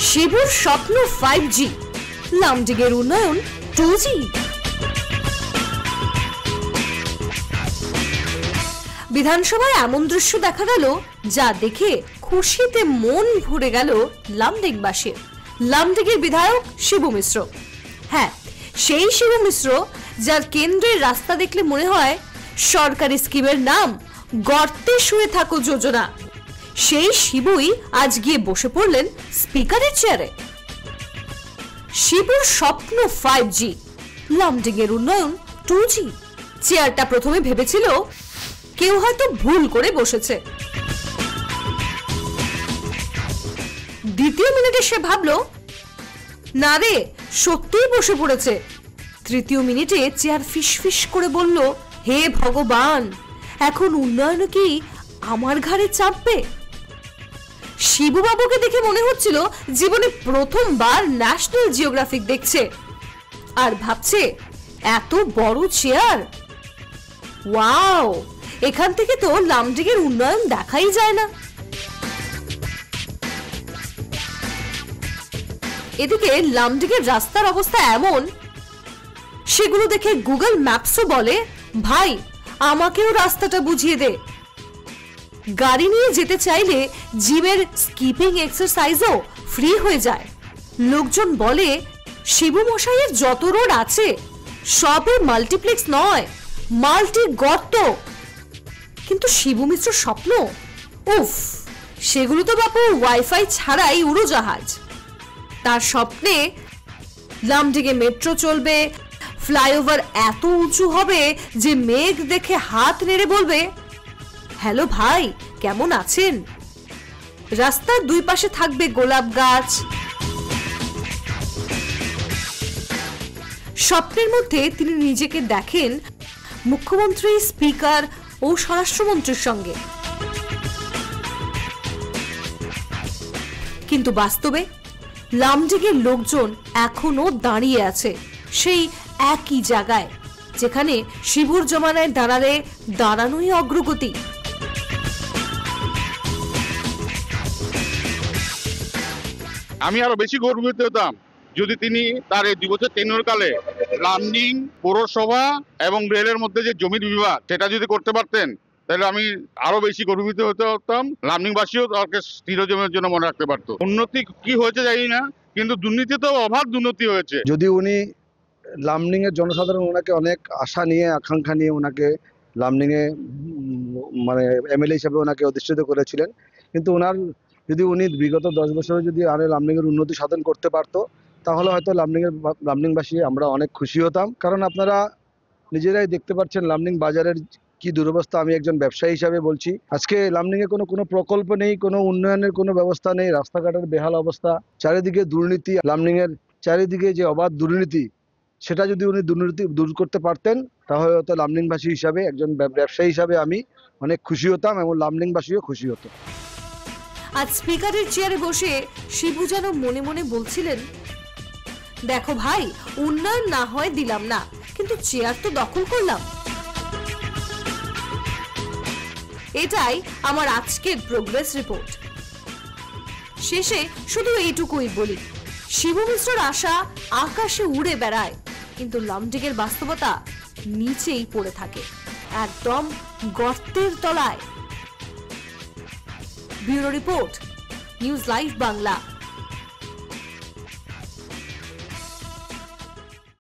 শিবুর স্বপ্ন 5G, লামডিংয়ের উন্নয়ন 2G। বিধানসভায় এমন দৃশ্য দেখা গেল যা দেখে খুশিতে মন ভরে গেল লামডিংবাসীর। লামডিংয়ের বিধায়ক শিবু মিশ্র, হ্যাঁ সেই শিবু মিশ্র যার কেন্দ্রের রাস্তা দেখলে মনে হয় সরকারি স্কিমের নাম গর্তে শুয়ে থাকো যোজনা, সেই শিবুই আজ গিয়ে বসে পড়লেন স্পিকারের চেয়ারে। শিবুর স্বপ্ন 5G, লামডিংয়ের উন্নয়ন 2G। চেয়ারটা প্রথমে ভেবেছিল কেউ হয়তো ভুল করে বসেছে, দ্বিতীয় মিনিটে সে ভাবলো না রে সত্যিই বসে পড়েছে। তৃতীয় মিনিটে চেয়ার ফিসফিস করে বলল, হে ভগবান, এখন উন্নয়ন কি আমার ঘাড়ে চাপবে? শিবু বাবুকে দেখে মনে হচ্ছিল জীবনে প্রথমবার ন্যাশনাল জিওগ্রাফিক দেখছে, আর ভাবছে এত বড় চেয়ার, ওয়াও, এখান থেকে তো লামডিংয়ের উন্নয়ন দেখাই যায় না। এদিকে লামডিংয়ের রাস্তার অবস্থা এমন, সেগুলো দেখে গুগল ম্যাপসও বলে, ভাই আমাকেও রাস্তাটা বুঝিয়ে দে। গাড়ি নিয়ে যেতে চাইলে জিমের স্কিপিং এক্সারসাইজও ফ্রি হয়ে যায়। লোকজন বলে শিবু মশাইয়ের যত রোড আছে সবই মাল্টিপ্লেক্স নয়, মাল্টি গর্ত। কিন্তু শিবু মিশ্র স্বপ্ন, উফ, সেগুলো তো বাপু ওয়াইফাই ছাড়াই উড়োজাহাজ। তার স্বপ্নে লামডিংয়ে মেট্রো চলবে, ফ্লাইওভার এত উঁচু হবে যে মেঘ দেখে হাত নেড়ে বলবে, হ্যালো ভাই কেমন আছেন। রাস্তার দুই পাশে থাকবে গোলাপ গাছ। স্বপ্নের মধ্যে তিনি নিজেকে দেখেন মুখ্যমন্ত্রী, স্পিকার ও স্বরাষ্ট্রমন্ত্রীর সঙ্গে। কিন্তু বাস্তবে লামডিংয়ের লোকজন এখনো দাঁড়িয়ে আছে সেই একই জায়গায়, যেখানে শিবুর জমানায় দাঁড়ানোই অগ্রগতি। আমি আরো বেশি গর্বিত হতাম যদি তিনি তার এই 2 বছর টেনিউর কালে লামডিং পৌরসভা এবং রেলের মধ্যে যে জমির বিভাগ সেটা যদি করতে পারতেন, তাহলে আমি আরো বেশি গর্বিত হতে হতাম। লামডিংবাসীও তাকে চিরজীবনের জন্য মনে রাখতে পারতো। উন্নতি কি হয়েছে জানি না, কিন্তু দুর্নীতি তো অভাব দুর্নীতি হয়েছে। যদি উনি লামডিং এর জনসাধারণ ওনাকে অনেক আশা নিয়ে আকাঙ্ক্ষা নিয়ে ওনাকে লামডিংয়ে মানে এমএলএ হিসেবে ওনাকে অধিষ্ঠিত করেছিলেন, কিন্তু ওনার যদি উনি বিগত 10 বছরে যদি আরো লামডিং এর উন্নতি সাধন করতে পারতো, তাহলে হয়তো লামডিংবাসী আমরা অনেক খুশি হতাম। কারণ আপনারা নিজেরাই দেখতে পাচ্ছেন লামডিং বাজারের কি দুরবস্থা। আমি একজন ব্যবসায়ী হিসাবে বলছি, আজকে লামডিংয়ে কোনো প্রকল্প নেই, কোনো উন্নয়নের কোনো ব্যবস্থা নেই, রাস্তাঘাটের বেহাল অবস্থা, চারিদিকে দুর্নীতি। লামডিংয়ের চারিদিকে যে অবাধ দুর্নীতি, সেটা যদি উনি দুর্নীতি দূর করতে পারতেন, তাহলে হয়তো লামডিংবাসী হিসাবে, একজন ব্যবসায়ী হিসাবে আমি অনেক খুশি হতাম এবং লামডিংবাসীও খুশি হতো। আজ স্পিকারের চেয়ারে বসে শিবু যেন মনে মনে বলছিলেন, দেখো ভাই, উন্নয়ন না হয় দিলাম না, কিন্তু চেয়ার তো দখল করলাম। এটাই আমার আজকের প্রোগ্রেস রিপোর্ট। শেষে শুধু এইটুকুই বলি, শিবু মিশ্রর আশা আকাশে উড়ে বেড়ায়, কিন্তু লামডিংয়ের বাস্তবতা নিচেই পড়ে থাকে, একদম গর্তের তলায়। Bureau report, news live Bangla.